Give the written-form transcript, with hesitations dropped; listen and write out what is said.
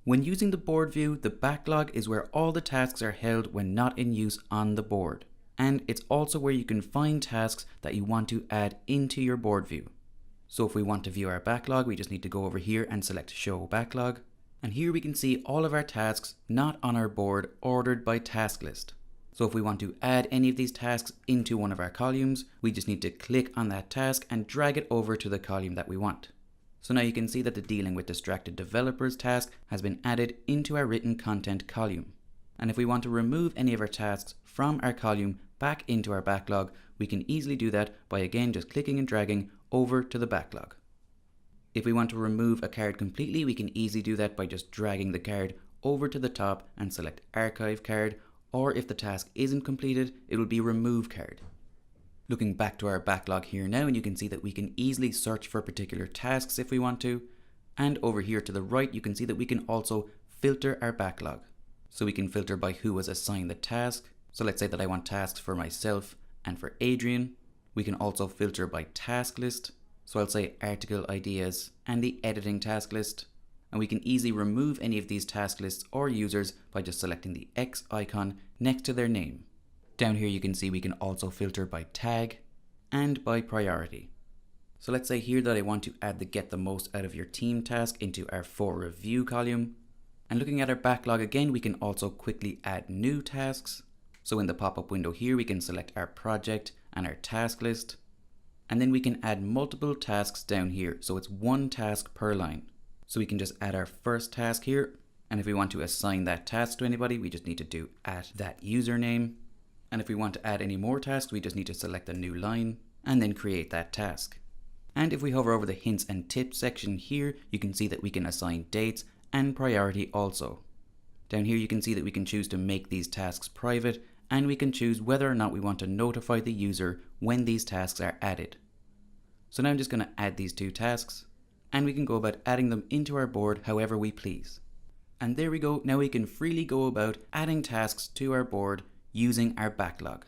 When using the board view, the backlog is where all the tasks are held when not in use on the board. And it's also where you can find tasks that you want to add into your board view. So if we want to view our backlog, we just need to go over here and select Show Backlog. And here we can see all of our tasks not on our board ordered by task list. So if we want to add any of these tasks into one of our columns, we just need to click on that task and drag it over to the column that we want. So now you can see that the Dealing with Distracted Developers task has been added into our written content column. And if we want to remove any of our tasks from our column back into our backlog, we can easily do that by again just clicking and dragging over to the backlog. If we want to remove a card completely, we can easily do that by just dragging the card over to the top and select Archive Card, or if the task isn't completed, it will be Remove Card. Looking back to our backlog here now, and you can see that we can easily search for particular tasks if we want to. And over here to the right, you can see that we can also filter our backlog. So we can filter by who was assigned the task. So let's say that I want tasks for myself and for Adrian. We can also filter by task list. So I'll say article ideas and the editing task list. And we can easily remove any of these task lists or users by just selecting the X icon next to their name. Down here you can see we can also filter by tag and by priority. So let's say here that I want to add the Get the Most Out of Your Team task into our For Review column. And looking at our backlog again, we can also quickly add new tasks. So in the pop-up window here, we can select our project and our task list. And then we can add multiple tasks down here. So it's one task per line. So we can just add our first task here. And if we want to assign that task to anybody, we just need to do @that username. And if we want to add any more tasks, we just need to select a new line and then create that task. And if we hover over the hints and tips section here, you can see that we can assign dates and priority also. Down here you can see that we can choose to make these tasks private, and we can choose whether or not we want to notify the user when these tasks are added. So now I'm just going to add these two tasks, and we can go about adding them into our board however we please. And there we go, now we can freely go about adding tasks to our board using our backlog.